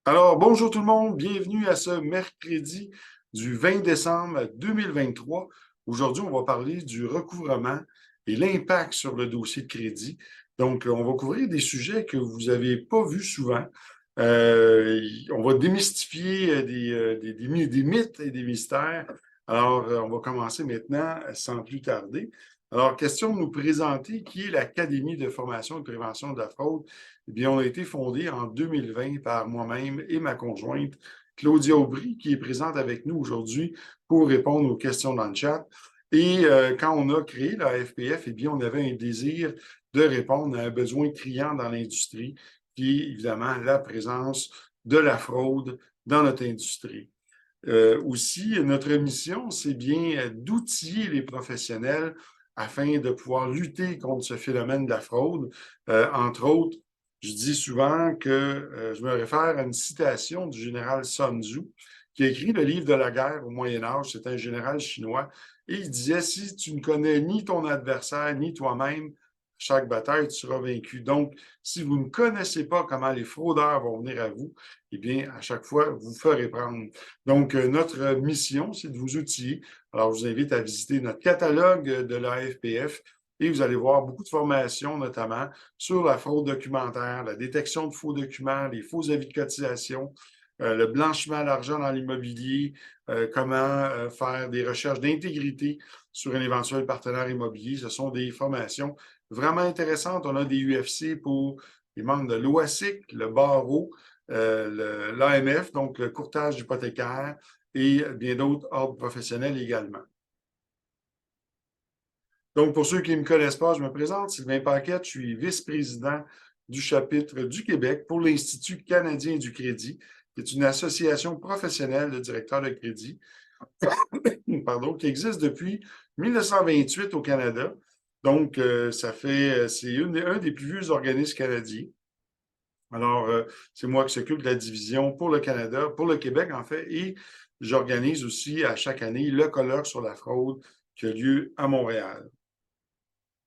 Alors, bonjour tout le monde, bienvenue à ce mercredi du 20 décembre 2023. Aujourd'hui, on va parler du recouvrement et l'impact sur le dossier de crédit. Donc, on va couvrir des sujets que vous n'avez pas vus souvent. On va démystifier des mythes et des mystères. Alors, on va commencer maintenant sans plus tarder. Alors, question de nous présenter qui est l'Académie de formation et de prévention de la fraude. Eh bien, on a été fondé en 2020 par moi-même et ma conjointe, Claudia Aubry, qui est présente avec nous aujourd'hui pour répondre aux questions dans le chat. Et quand on a créé la FPF, eh bien, on avait un désir de répondre à un besoin criant dans l'industrie, qui est évidemment la présence de la fraude dans notre industrie. Aussi, notre mission, c'est bien d'outiller les professionnels afin de pouvoir lutter contre ce phénomène de la fraude. Entre autres, je dis souvent que je me réfère à une citation du général Sun Tzu, qui a écrit le livre de la guerre au Moyen Âge. C'est un général chinois. Et il disait, si tu ne connais ni ton adversaire, ni toi-même, chaque bataille, tu seras vaincu. Donc, si vous ne connaissez pas comment les fraudeurs vont venir à vous, eh bien, à chaque fois, vous ferez prendre. Donc, notre mission, c'est de vous outiller. Alors, je vous invite à visiter notre catalogue de l'AFPF et vous allez voir beaucoup de formations, notamment sur la fraude documentaire, la détection de faux documents, les faux avis de cotisation, le blanchiment d'argent dans l'immobilier, comment faire des recherches d'intégrité sur un éventuel partenaire immobilier. Ce sont des formations vraiment intéressantes. On a des UFC pour les membres de l'OASIC, le barreau, l'AMF, donc le courtage hypothécaire, et bien d'autres ordres professionnels également. Donc, pour ceux qui ne me connaissent pas, je me présente, Sylvain Paquette, je suis vice-président du chapitre du Québec pour l'Institut canadien du crédit, qui est une association professionnelle de directeurs de crédit, pardon, qui existe depuis 1928 au Canada. Donc, c'est un des plus vieux organismes canadiens. Alors, c'est moi qui s'occupe de la division pour le Canada, pour le Québec, en fait, et j'organise aussi à chaque année le colloque sur la fraude qui a lieu à Montréal.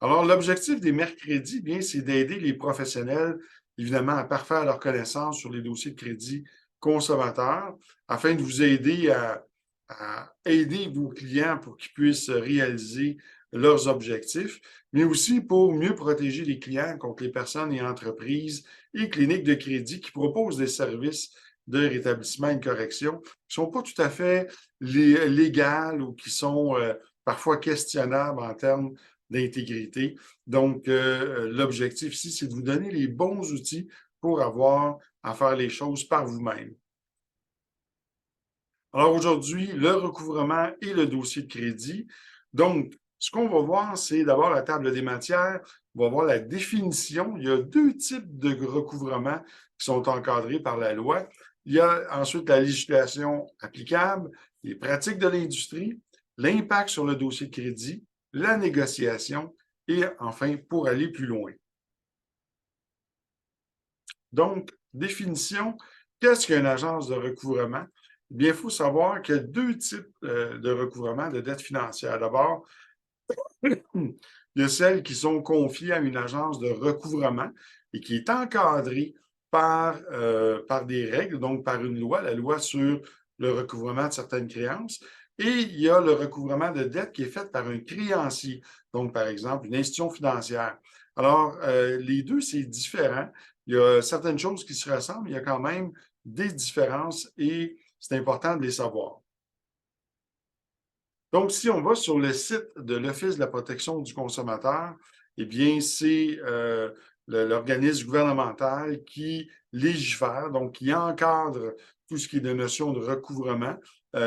Alors, l'objectif des mercredis, bien, c'est d'aider les professionnels, évidemment, à parfaire leur connaissance sur les dossiers de crédit consommateurs afin de vous aider à aider vos clients pour qu'ils puissent réaliser leurs objectifs, mais aussi pour mieux protéger les clients contre les personnes et entreprises et cliniques de crédit qui proposent des services de rétablissement et de correction qui ne sont pas tout à fait légales ou qui sont parfois questionnables en termes d'intégrité. Donc, l'objectif ici, c'est de vous donner les bons outils pour avoir à faire les choses par vous-même. Alors aujourd'hui, le recouvrement et le dossier de crédit. Donc, ce qu'on va voir, c'est d'abord la table des matières. On va voir la définition. Il y a deux types de recouvrement qui sont encadrés par la loi. Il y a ensuite la législation applicable, les pratiques de l'industrie, l'impact sur le dossier de crédit, la négociation et enfin, pour aller plus loin. Donc, définition, qu'est-ce qu'une agence de recouvrement? Bien, il faut savoir qu'il y a deux types de recouvrement de dettes financières. D'abord, il y a celles qui sont confiées à une agence de recouvrement et qui est encadrée par des règles, donc par une loi, la loi sur le recouvrement de certaines créances. Et il y a le recouvrement de dettes qui est fait par un créancier, donc par exemple une institution financière. Alors, les deux, c'est différent. Il y a certaines choses qui se ressemblent, il y a quand même des différences et c'est important de les savoir. Donc, si on va sur le site de l'Office de la protection du consommateur, eh bien, c'est l'organisme gouvernemental qui légifère, donc qui encadre tout ce qui est de notion de recouvrement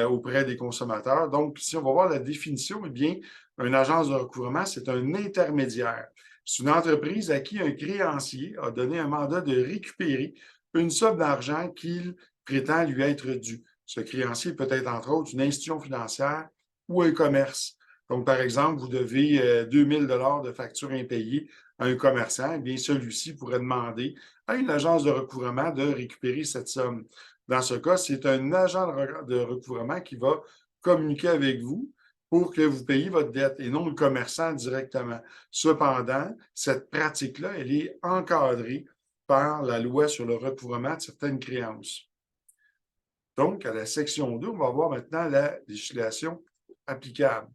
auprès des consommateurs. Donc, si on va voir la définition, eh bien, une agence de recouvrement, c'est un intermédiaire. C'est une entreprise à qui un créancier a donné un mandat de récupérer une somme d'argent qu'il prétend lui être due. Ce créancier peut être, entre autres, une institution financière ou un commerce. Donc, par exemple, vous devez 2000 dollars de facture impayée à un commerçant, eh bien, celui-ci pourrait demander à une agence de recouvrement de récupérer cette somme. Dans ce cas, c'est un agent de recouvrement qui va communiquer avec vous pour que vous payiez votre dette et non le commerçant directement. Cependant, cette pratique-là, elle est encadrée par la loi sur le recouvrement de certaines créances. Donc, à la section 2, on va voir maintenant la législation applicable.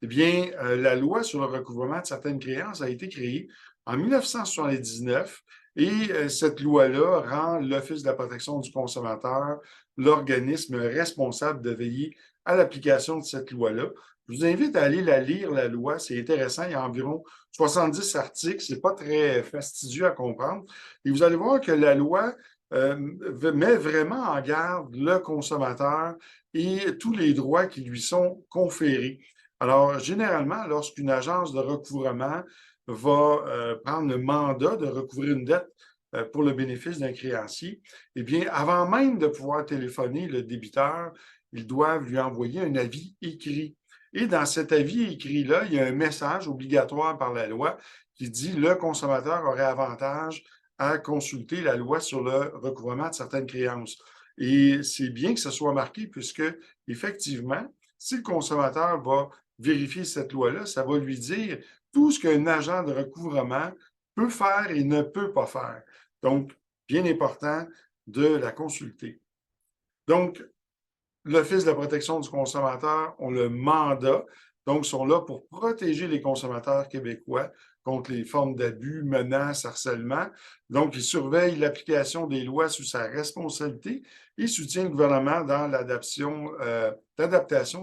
Eh bien, la loi sur le recouvrement de certaines créances a été créée en 1979 et cette loi-là rend l'Office de la protection du consommateur l'organisme responsable de veiller à l'application de cette loi-là. Je vous invite à aller la lire, la loi. C'est intéressant. Il y a environ 70 articles. C'est pas très fastidieux à comprendre. Et vous allez voir que la loi met vraiment en garde le consommateur et tous les droits qui lui sont conférés. Alors, généralement, lorsqu'une agence de recouvrement va prendre le mandat de recouvrir une dette pour le bénéfice d'un créancier, eh bien, avant même de pouvoir téléphoner le débiteur, ils doivent lui envoyer un avis écrit. Et dans cet avis écrit-là, il y a un message obligatoire par la loi qui dit le consommateur aurait avantage à consulter la loi sur le recouvrement de certaines créances. Et c'est bien que ce soit marqué puisque, effectivement, si le consommateur va vérifier cette loi-là, ça va lui dire tout ce qu'un agent de recouvrement peut faire et ne peut pas faire. Donc, bien important de la consulter. Donc, l'Office de la protection du consommateur ont le mandat, donc sont là pour protéger les consommateurs québécois contre les formes d'abus, menaces, harcèlement. Donc, ils surveillent l'application des lois sous sa responsabilité et soutiennent le gouvernement dans l'adaptation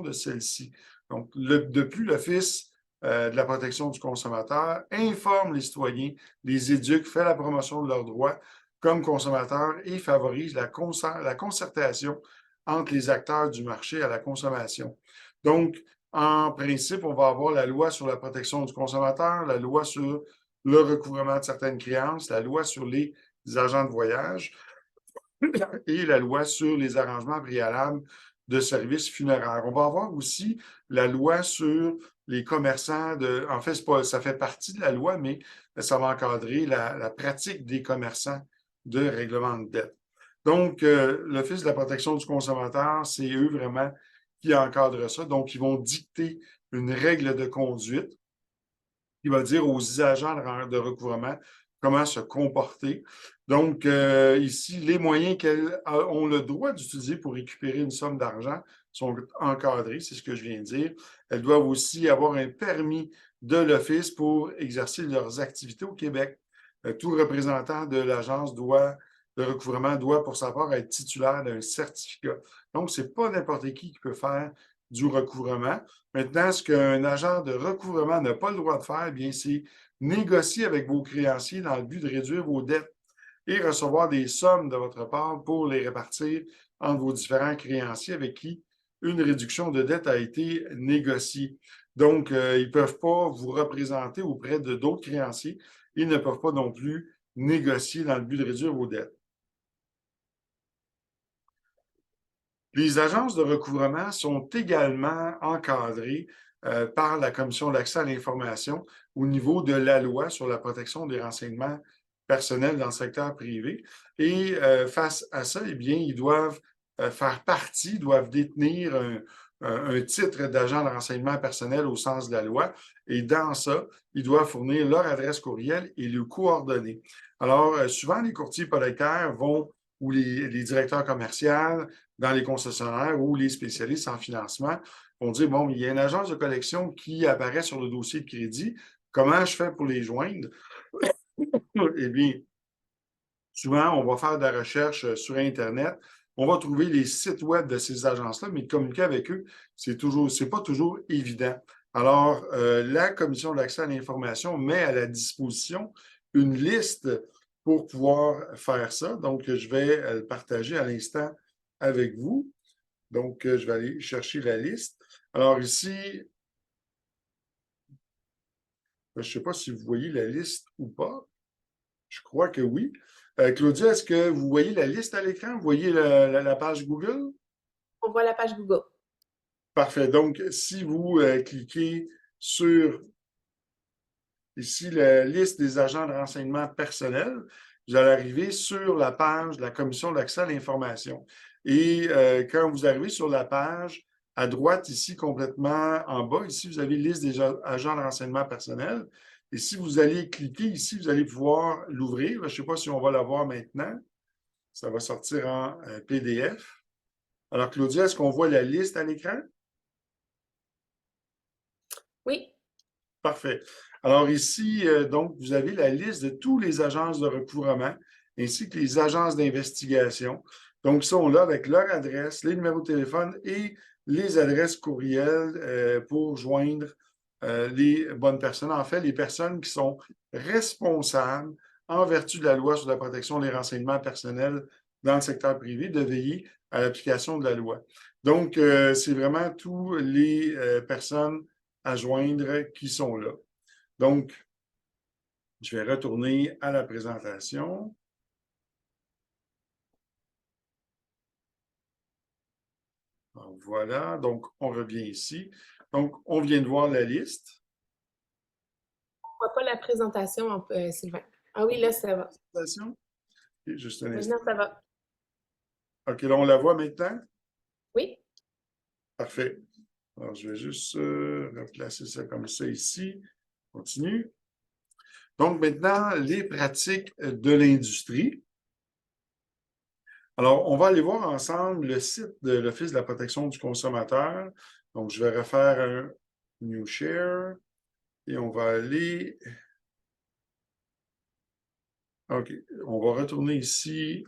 de celles-ci. Donc, de plus, l'Office de la protection du consommateur informe les citoyens, les éduque, fait la promotion de leurs droits comme consommateurs et favorise la concertation entre les acteurs du marché à la consommation. Donc, en principe, on va avoir la loi sur la protection du consommateur, la loi sur le recouvrement de certaines créances, la loi sur les agents de voyage et la loi sur les arrangements préalables de services funéraires. On va avoir aussi la loi sur les commerçants de. En fait, ça fait partie de la loi, mais ça va encadrer la pratique des commerçants de règlement de dette. Donc, l'Office de la protection du consommateur, c'est eux vraiment qui encadrent ça. Donc, ils vont dicter une règle de conduite qui va dire aux agents de recouvrement comment se comporter. Donc, ici, les moyens qu'elles ont le droit d'utiliser pour récupérer une somme d'argent sont encadrés, c'est ce que je viens de dire. Elles doivent aussi avoir un permis de l'Office pour exercer leurs activités au Québec. Tout représentant de l'agence de recouvrement doit, pour sa part, être titulaire d'un certificat. Donc, ce n'est pas n'importe qui peut faire du recouvrement. Maintenant, ce qu'un agent de recouvrement n'a pas le droit de faire, eh bien, c'est négocier avec vos créanciers dans le but de réduire vos dettes et recevoir des sommes de votre part pour les répartir entre vos différents créanciers avec qui une réduction de dette a été négociée. Donc, ils ne peuvent pas vous représenter auprès de d'autres créanciers. Ils ne peuvent pas non plus négocier dans le but de réduire vos dettes. Les agences de recouvrement sont également encadrées par la Commission d'accès à l'information au niveau de la loi sur la protection des renseignements personnels dans le secteur privé. Et face à ça, eh bien, ils doivent faire partie, doivent détenir un titre d'agent de renseignement personnel au sens de la loi. Et dans ça, ils doivent fournir leur adresse courriel et le coordonnées. Alors, souvent, les courtiers hypothécaires vont, ou les directeurs commerciaux, dans les concessionnaires ou les spécialistes en financement vont dire, bon, il y a une agence de collection qui apparaît sur le dossier de crédit. Comment je fais pour les joindre? Eh bien, souvent, on va faire de la recherche sur Internet. On va trouver les sites web de ces agences-là, mais de communiquer avec eux, c'est pas toujours évident. Alors, la Commission d'accès à l'information met à la disposition une liste pour pouvoir faire ça. Donc, je vais le partager à l'instant avec vous. Donc, je vais aller chercher la liste. Alors ici, je ne sais pas si vous voyez la liste ou pas. Je crois que oui. Claudia, est-ce que vous voyez la liste à l'écran? Vous voyez la page Google? On voit la page Google. Parfait. Donc, si vous cliquez sur ici la liste des agents de renseignement personnel, vous allez arriver sur la page de la Commission d'accès à l'information. Et quand vous arrivez sur la page, à droite, ici, complètement en bas, ici, vous avez liste des agents de renseignement personnel. Et si vous allez cliquer ici, vous allez pouvoir l'ouvrir. Je ne sais pas si on va la voir maintenant. Ça va sortir en PDF. Alors, Claudia, est-ce qu'on voit la liste à l'écran? Oui, Parfait. Alors ici, donc, vous avez la liste de tous les agences de recouvrement ainsi que les agences d'investigation. Donc, ils sont là avec leur adresse, les numéros de téléphone et les adresses courriels pour joindre les bonnes personnes. En fait, les personnes qui sont responsables en vertu de la loi sur la protection des renseignements personnels dans le secteur privé de veiller à l'application de la loi. Donc, c'est vraiment tous les personnes à joindre qui sont là. Donc, je vais retourner à la présentation. Alors, voilà, donc on revient ici. Donc, on vient de voir la liste. on voit pas la présentation, Sylvain. Ah oui, là, ça va. Présentation. Ok, juste un instant. Maintenant, ça va. OK, là, on la voit maintenant? Oui, Parfait. Alors, je vais juste replacer ça comme ça ici. Continue. Donc, maintenant, les pratiques de l'industrie. Alors, on va aller voir ensemble le site de l'Office de la protection du consommateur. Donc, je vais refaire un New Share et on va aller. OK, on va retourner ici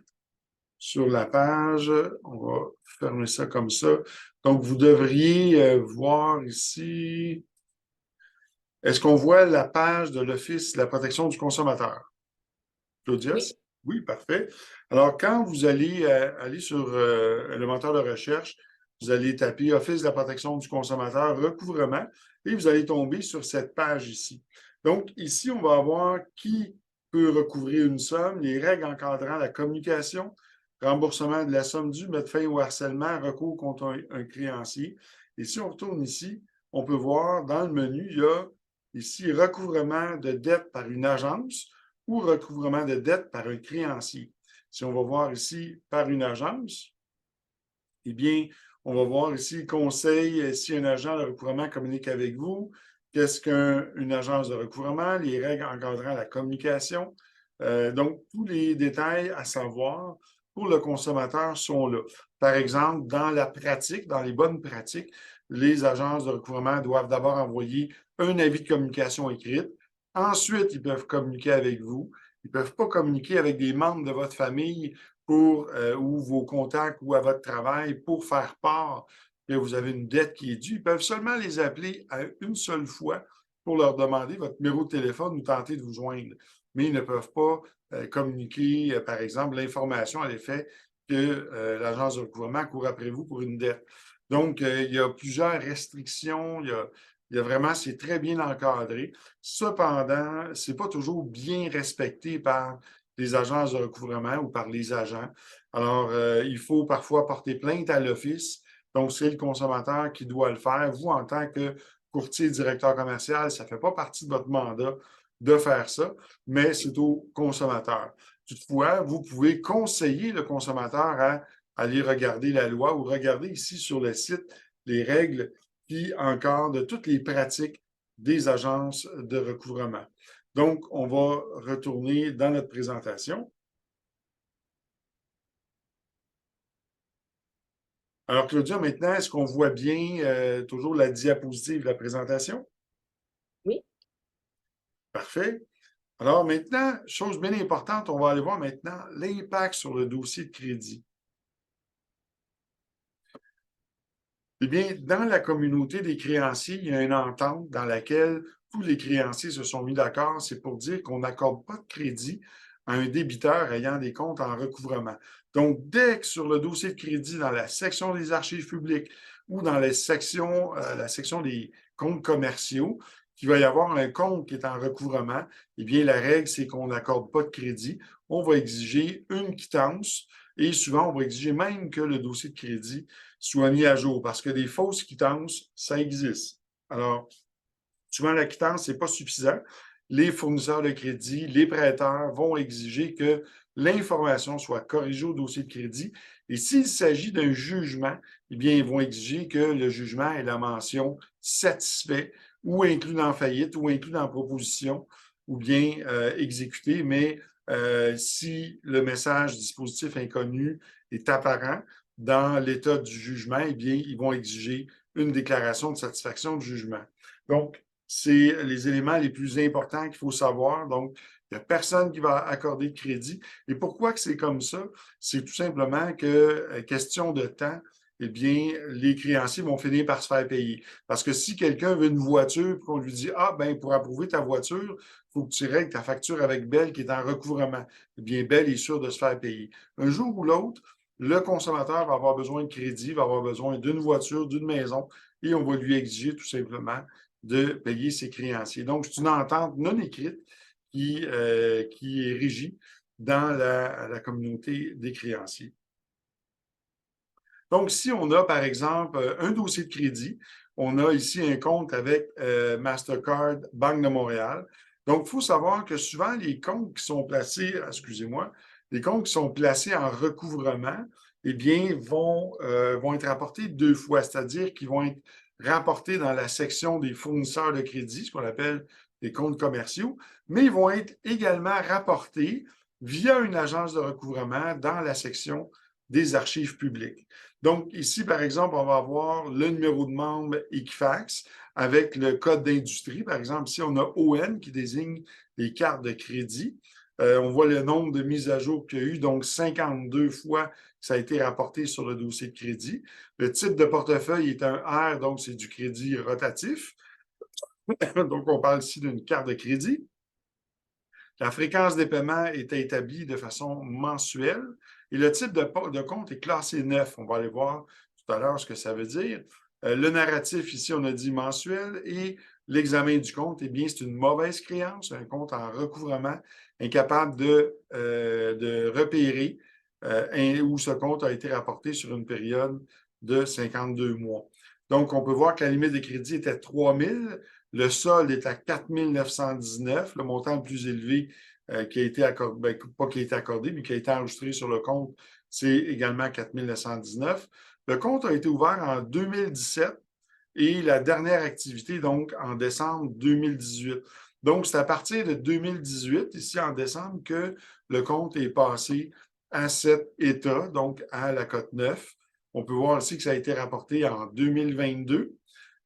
sur la page. On va fermer ça comme ça. Donc, vous devriez voir ici. Est-ce qu'on voit la page de l'Office de la protection du consommateur? Claudia? oui. Oui, parfait. Alors, quand vous allez aller sur le moteur de recherche, vous allez taper Office de la protection du consommateur, recouvrement, et vous allez tomber sur cette page ici. Donc, ici, on va avoir qui peut recouvrir une somme, les règles encadrant la communication, remboursement de la somme due, mettre fin au harcèlement, recours contre un créancier. Et si on retourne ici, on peut voir dans le menu, il y a ici recouvrement de dette par une agence ou recouvrement de dette par un créancier. Si on va voir ici par une agence, eh bien, on va voir ici conseil si un agent de recouvrement communique avec vous. Qu'est-ce qu'une agence de recouvrement? Les règles encadrant la communication. Donc, tous les détails à savoir pour le consommateur sont là. Par exemple, dans la pratique, dans les bonnes pratiques, les agences de recouvrement doivent d'abord envoyer un avis de communication écrite. Ensuite, ils peuvent communiquer avec vous. Ils ne peuvent pas communiquer avec des membres de votre famille ou vos contacts ou à votre travail pour faire part que vous avez une dette qui est due. Ils peuvent seulement les appeler une seule fois pour leur demander votre numéro de téléphone ou tenter de vous joindre. Mais ils ne peuvent pas communiquer, par exemple, l'information à l'effet que l'agence de recouvrement court après vous pour une dette. Donc, il y a plusieurs restrictions. Il y a vraiment, c'est très bien encadré. Cependant, ce n'est pas toujours bien respecté par les agences de recouvrement ou par les agents. Alors, il faut parfois porter plainte à l'Office. Donc, c'est le consommateur qui doit le faire. Vous, en tant que courtier directeur commercial, ça ne fait pas partie de votre mandat de faire ça, mais c'est au consommateur. Toutefois, vous pouvez conseiller le consommateur à aller regarder la loi ou regarder ici sur le site les règles qui encadrent toutes les pratiques des agences de recouvrement. Donc, on va retourner dans notre présentation. Alors, Claudia, maintenant, est-ce qu'on voit bien toujours la diapositive de la présentation? Oui. Parfait. Alors maintenant, chose bien importante, on va aller voir maintenant l'impact sur le dossier de crédit. Eh bien, dans la communauté des créanciers, il y a une entente dans laquelle tous les créanciers se sont mis d'accord. C'est pour dire qu'on n'accorde pas de crédit à un débiteur ayant des comptes en recouvrement. Donc, dès que sur le dossier de crédit, dans la section des archives publiques ou dans la section des comptes commerciaux, qu'il va y avoir un compte qui est en recouvrement, eh bien, la règle, c'est qu'on n'accorde pas de crédit. On va exiger une quittance et souvent, on va exiger même que le dossier de crédit soit mis à jour parce que des fausses quittances, ça existe. Alors, souvent, la quittance, ce n'est pas suffisant. Les fournisseurs de crédit, les prêteurs vont exiger que l'information soit corrigée au dossier de crédit. Et s'il s'agit d'un jugement, eh bien, ils vont exiger que le jugement ait la mention satisfait ou inclus dans faillite ou inclus dans proposition ou bien exécuté. Mais si le message dispositif inconnu est apparent, dans l'état du jugement, eh bien, ils vont exiger une déclaration de satisfaction du jugement. Donc, c'est les éléments les plus importants qu'il faut savoir. Donc, il n'y a personne qui va accorder de crédit. Et pourquoi que c'est comme ça? C'est tout simplement que, question de temps, eh bien, les créanciers vont finir par se faire payer. Parce que si quelqu'un veut une voiture, puis qu'on lui dit, ah, ben, pour approuver ta voiture, il faut que tu règles ta facture avec Bell qui est en recouvrement. Eh bien, Bell est sûr de se faire payer. Un jour ou l'autre, le consommateur va avoir besoin de crédit, va avoir besoin d'une voiture, d'une maison, et on va lui exiger tout simplement de payer ses créanciers. Donc, c'est une entente non écrite qui est régie dans la communauté des créanciers. Donc, si on a, par exemple, un dossier de crédit, on a ici un compte avec Mastercard, Banque de Montréal. Donc, il faut savoir que souvent, les comptes qui sont placés, excusez-moi, les comptes qui sont placés en recouvrement, eh bien, vont être rapportés deux fois, c'est-à-dire qu'ils vont être rapportés dans la section des fournisseurs de crédit, ce qu'on appelle les comptes commerciaux, mais ils vont être également rapportés via une agence de recouvrement dans la section des archives publiques. Donc, ici, par exemple, on va avoir le numéro de membre Equifax avec le code d'industrie. Par exemple, ici, on a ON qui désigne les cartes de crédit. On voit le nombre de mises à jour qu'il y a eu, donc 52 fois que ça a été rapporté sur le dossier de crédit. Le type de portefeuille est un R, donc c'est du crédit rotatif. Donc, on parle ici d'une carte de crédit. La fréquence des paiements est établie de façon mensuelle et le type de compte est classé neuf. On va aller voir tout à l'heure ce que ça veut dire. Le narratif, ici, on a dit mensuel et l'examen du compte, eh bien, c'est une mauvaise créance, un compte en recouvrement, incapable de repérer où ce compte a été rapporté sur une période de 52 mois. Donc, on peut voir que la limite de crédit était 3 000. Le solde est à 4 919, le montant le plus élevé qui a été accordé, ben, pas qui a été accordé, mais qui a été enregistré sur le compte, c'est également 4 919. Le compte a été ouvert en 2017 et la dernière activité, donc, en décembre 2018. Donc, c'est à partir de 2018, ici en décembre, que le compte est passé à cet état, donc à la cote 9. On peut voir aussi que ça a été rapporté en 2022.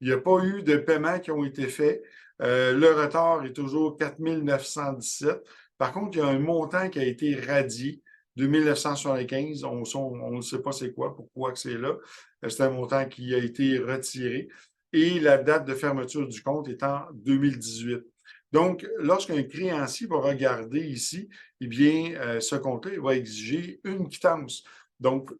Il n'y a pas eu de paiements qui ont été faits. Le retard est toujours 4 917. Par contre, il y a un montant qui a été radié, 2 975. On ne sait pas c'est quoi, pourquoi que c'est là. C'est un montant qui a été retiré. Et la date de fermeture du compte est en 2018. Donc, lorsqu'un créancier va regarder ici, eh bien, ce compte-là, il va exiger une quittance. Donc,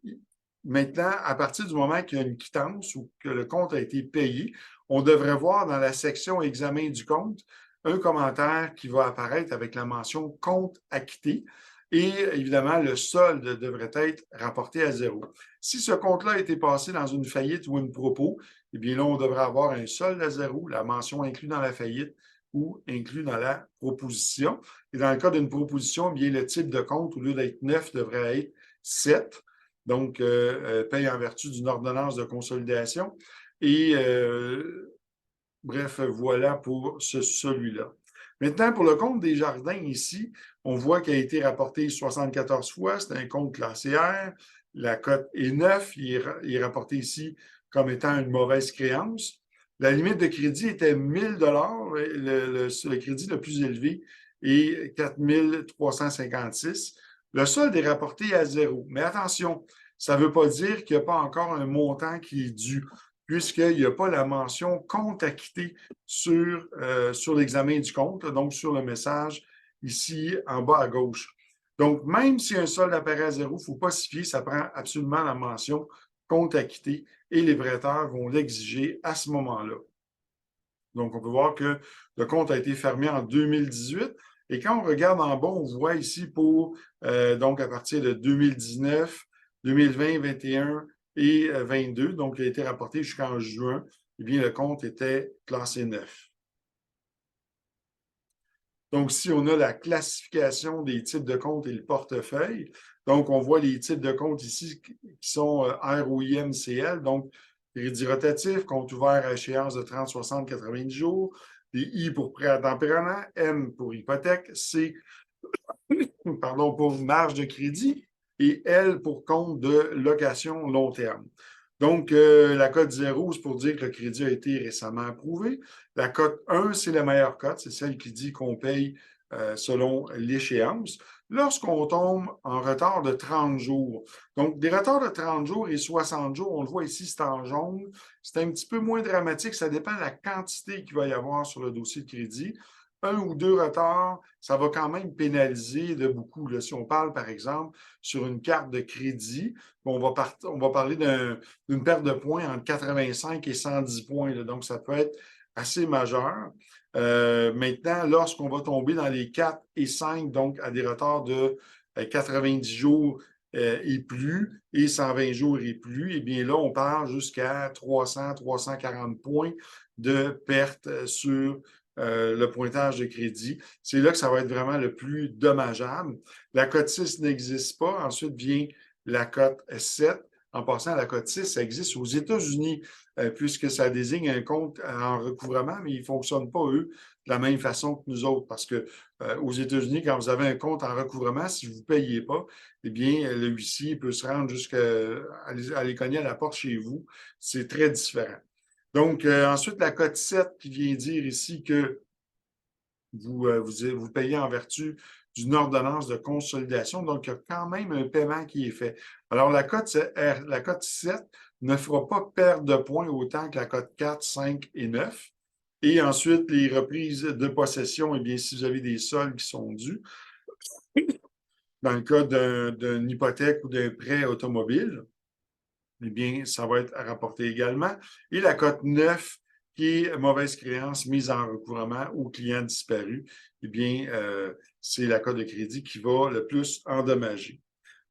maintenant, à partir du moment qu'il y a une quittance ou que le compte a été payé, on devrait voir dans la section examen du compte un commentaire qui va apparaître avec la mention compte acquitté. Et évidemment, le solde devrait être rapporté à zéro. Si ce compte-là a été passé dans une faillite ou une propos, eh bien là, on devrait avoir un solde à zéro, la mention inclus dans la faillite ou inclus dans la proposition. Et dans le cas d'une proposition, eh bien, le type de compte, au lieu d'être 9, devrait être 7. Donc, paye en vertu d'une ordonnance de consolidation. Et bref, voilà pour celui-là. Maintenant, pour le compte des jardins ici, on voit qu'il a été rapporté 74 fois. C'est un compte classé R. La cote est 9. Il est rapporté ici comme étant une mauvaise créance. La limite de crédit était 1 000 le crédit le plus élevé est 4 356. Le solde est rapporté à zéro. Mais attention, ça ne veut pas dire qu'il n'y a pas encore un montant qui est dû, puisqu'il n'y a pas la mention compte acquitté sur l'examen du compte, donc sur le message ici en bas à gauche. Donc, même si un solde apparaît à zéro, il ne faut pas s'y fier, ça prend absolument la mention compte acquitté et les prêteurs vont l'exiger à ce moment-là. Donc, on peut voir que le compte a été fermé en 2018. Et quand on regarde en bas, on voit ici pour, donc à partir de 2019, 2020, 2021 et 22, donc il a été rapporté jusqu'en juin, eh bien, le compte était classé 9. Donc, si on a la classification des types de comptes et le portefeuille, donc on voit les types de comptes ici qui sont ROIMCL, donc crédit rotatif, compte ouvert à échéance de 30, 60, 90 jours, des I pour prêt à temps permanent, M pour hypothèque, C pardon, pour marge de crédit, et L pour compte de location long terme. Donc, la cote 0, c'est pour dire que le crédit a été récemment approuvé. La cote 1, c'est la meilleure cote, c'est celle qui dit qu'on paye selon l'échéance. Lorsqu'on tombe en retard de 30 jours, donc des retards de 30 jours et 60 jours, on le voit ici, c'est en jaune, c'est un petit peu moins dramatique, ça dépend de la quantité qu'il va y avoir sur le dossier de crédit. Un ou deux retards, ça va quand même pénaliser de beaucoup. Là, si on parle, par exemple, sur une carte de crédit, on va parler d'une perte de points entre 85 et 110 points. Là, donc, ça peut être assez majeur. Maintenant, lorsqu'on va tomber dans les 4 et 5, donc à des retards de 90 jours et plus, et 120 jours et plus, eh bien là, on parle jusqu'à 300, 340 points de perte sur le pointage de crédit. C'est là que ça va être vraiment le plus dommageable. La cote 6 n'existe pas. Ensuite vient la cote 7. En passant, la cote 6, ça existe aux États-Unis, puisque ça désigne un compte en recouvrement, mais ils ne fonctionnent pas, eux, de la même façon que nous autres. Parce que aux États-Unis, quand vous avez un compte en recouvrement, si vous ne payez pas, eh bien, le huissier peut se rendre jusqu'à aller cogner à la porte chez vous. C'est très différent. Donc, ensuite, la cote 7 qui vient dire ici que vous payez en vertu d'une ordonnance de consolidation. Donc, il y a quand même un paiement qui est fait. Alors, la cote 7 ne fera pas perdre de points autant que la cote 4, 5 et 9. Et ensuite, les reprises de possession, eh bien, si vous avez des soldes qui sont dus, dans le cas d'une hypothèque ou d'un prêt automobile, eh bien, ça va être rapporté également. Et la cote 9, qui est mauvaise créance mise en recouvrement ou client disparu, eh bien, c'est la cote de crédit qui va le plus endommager.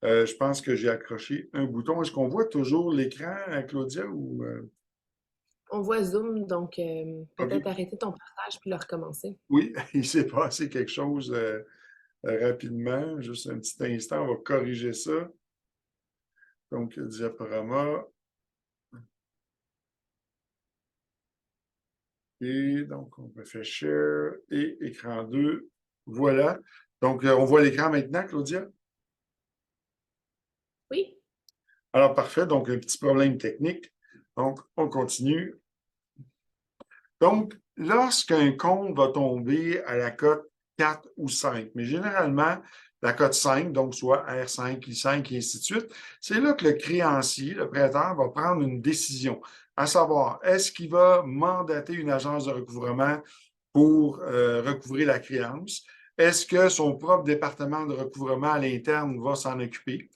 Je pense que j'ai accroché un bouton. Est-ce qu'on voit toujours l'écran, Claudia? On voit Zoom, donc peut-être OK. arrêter ton partage puis le recommencer. Oui, il s'est passé quelque chose rapidement. Juste un petit instant, on va corriger ça. Donc, diaporama. Et donc, on fait Share et écran 2. Voilà. Donc, on voit l'écran maintenant, Claudia? Oui? Alors, parfait. Donc, un petit problème technique. Donc, on continue. Donc, lorsqu'un compte va tomber à la cote 4 ou 5, mais généralement, la cote 5, donc soit R5, I5 et ainsi de suite, c'est là que le créancier, le prêteur, va prendre une décision, à savoir, est-ce qu'il va mandater une agence de recouvrement pour recouvrer la créance? Est-ce que son propre département de recouvrement à l'interne va s'en occuper?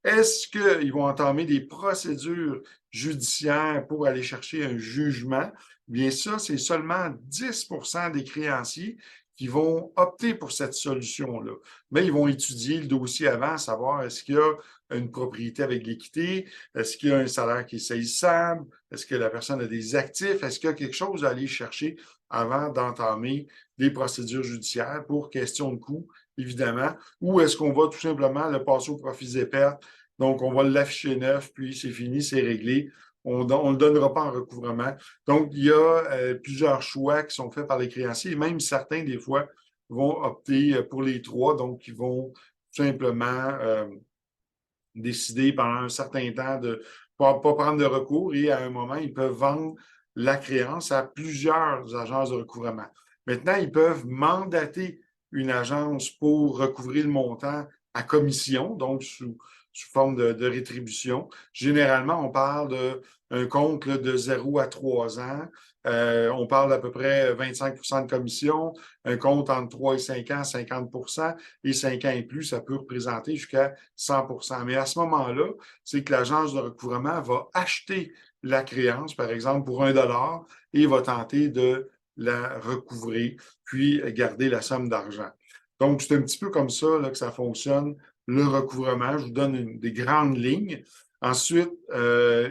Est-ce qu'ils vont entamer des procédures judiciaires pour aller chercher un jugement? Bien, ça, c'est seulement 10 des créanciers qui vont opter pour cette solution-là. Mais ils vont étudier le dossier avant, savoir est-ce qu'il y a une propriété avec l'équité, est-ce qu'il y a un salaire qui est saisissable, est-ce que la personne a des actifs, est-ce qu'il y a quelque chose à aller chercher avant d'entamer des procédures judiciaires pour question de coût, évidemment, ou est-ce qu'on va tout simplement le passer au profit et pertes, donc on va l'afficher neuf, puis c'est fini, c'est réglé, on ne le donnera pas en recouvrement. Donc, il y a plusieurs choix qui sont faits par les créanciers, et même certains, des fois, vont opter pour les trois, donc ils vont tout simplement décider pendant un certain temps de ne pas prendre de recours et à un moment, ils peuvent vendre la créance à plusieurs agences de recouvrement. Maintenant, ils peuvent mandater une agence pour recouvrir le montant à commission, donc sous forme de rétribution. Généralement, on parle d'un compte là, de 0 à 3 ans. On parle d'à peu près 25 de commission. Un compte entre 3 et 5 ans, 50 et 5 ans et plus, ça peut représenter jusqu'à 100 Mais à ce moment-là, c'est que l'agence de recouvrement va acheter la créance, par exemple, pour 1 et va tenter de la recouvrer, puis garder la somme d'argent. Donc, c'est un petit peu comme ça là, que ça fonctionne, le recouvrement. Je vous donne des grandes lignes. Ensuite,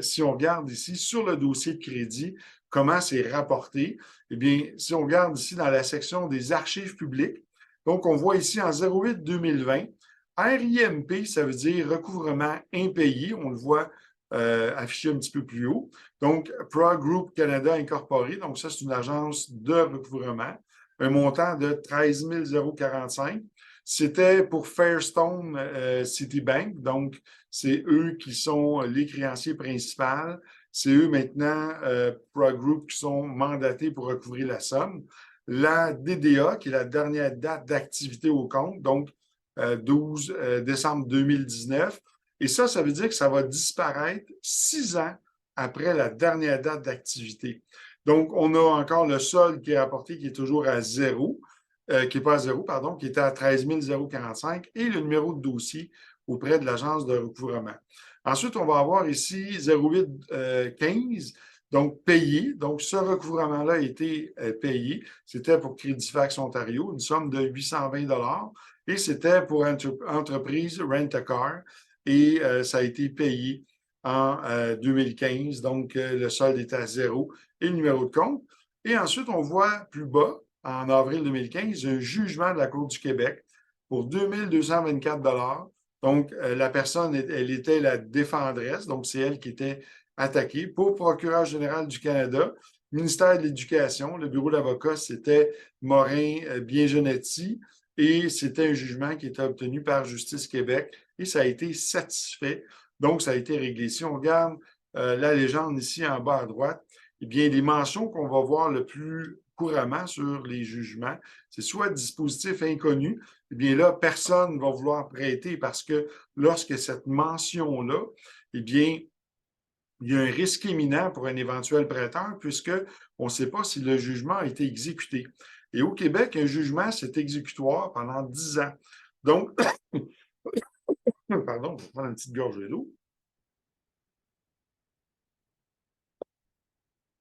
si on regarde ici sur le dossier de crédit, comment c'est rapporté, eh bien, si on regarde ici dans la section des archives publiques, donc on voit ici en 08-2020, RIMP, ça veut dire recouvrement impayé, on le voit affiché un petit peu plus haut. Donc, Pro Group Canada Incorporé, donc ça, c'est une agence de recouvrement, un montant de 13 045. C'était pour Fairstone Citibank, donc c'est eux qui sont les créanciers principaux. C'est eux maintenant, ProGroup, qui sont mandatés pour recouvrir la somme. La DDA, qui est la dernière date d'activité au compte, donc 12 décembre 2019. Et ça veut dire que ça va disparaître 6 ans après la dernière date d'activité. Donc, on a encore le solde qui est rapporté, qui est toujours à zéro, qui n'est pas à zéro, pardon, qui était à 13 045, et le numéro de dossier auprès de l'agence de recouvrement. Ensuite, on va avoir ici 0815, donc payé. Donc, ce recouvrement-là a été payé. C'était pour Crédifax Ontario, une somme de 820 et c'était pour entreprise Rent-A-Car, et ça a été payé en 2015. Donc, le solde est à zéro et le numéro de compte. Et ensuite, on voit plus bas, en avril 2015, un jugement de la Cour du Québec pour 2224 Donc, la personne, elle était la défendresse, donc c'est elle qui était attaquée pour procureur général du Canada, ministère de l'Éducation. Le bureau d'avocat, c'était Morin Biengenetti, et c'était un jugement qui était obtenu par Justice Québec et ça a été satisfait. Donc, ça a été réglé. Si on regarde la légende ici en bas à droite, eh bien, les mentions qu'on va voir le plus couramment sur les jugements, c'est soit dispositif inconnu, eh bien là, personne ne va vouloir prêter parce que lorsque cette mention-là, eh bien, il y a un risque imminent pour un éventuel prêteur puisque on ne sait pas si le jugement a été exécuté. Et au Québec, un jugement, c'est exécutoire pendant 10 ans. Donc, pardon, je vais prendre une petite gorgée d'eau.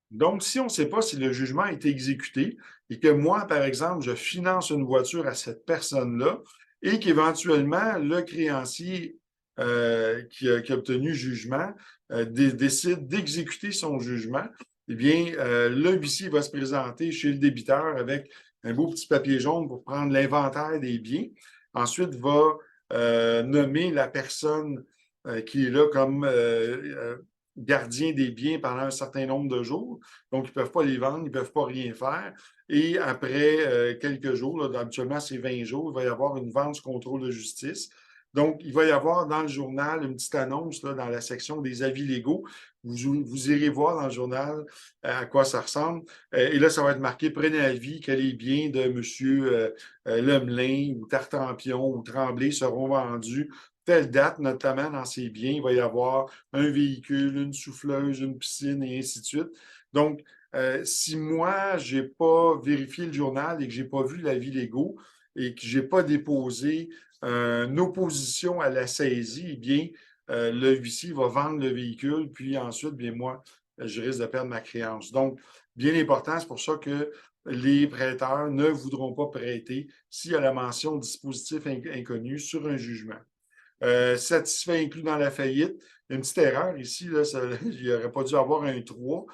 Donc, si on ne sait pas si le jugement a été exécuté et que moi, par exemple, je finance une voiture à cette personne-là et qu'éventuellement, le créancier qui a obtenu jugement décide d'exécuter son jugement, eh bien, le huissier va se présenter chez le débiteur avec un beau petit papier jaune pour prendre l'inventaire des biens. Ensuite, va nommer la personne qui est là comme gardien des biens pendant un certain nombre de jours. Donc, ils ne peuvent pas les vendre, ils ne peuvent pas rien faire. Et après quelques jours, là, habituellement c'est 20 jours, il va y avoir une vente sous contrôle de justice. Donc, il va y avoir dans le journal une petite annonce là, dans la section des avis légaux. Vous irez voir dans le journal à quoi ça ressemble. Et là, ça va être marqué « Prenez avis que les biens de M. Lemelin ou Tartampion ou Tremblay seront vendus telle date, notamment dans ces biens, il va y avoir un véhicule, une souffleuse, une piscine et ainsi de suite. » Donc, si moi, je n'ai pas vérifié le journal et que je n'ai pas vu l'avis légaux et que je n'ai pas déposé une opposition à la saisie, eh bien, le huissier va vendre le véhicule, puis ensuite, bien moi, je risque de perdre ma créance. Donc, bien important, c'est pour ça que les prêteurs ne voudront pas prêter s'il y a la mention dispositif inconnu sur un jugement. Satisfait inclus dans la faillite. Une petite erreur ici, là, il n'aurait pas dû avoir un 3.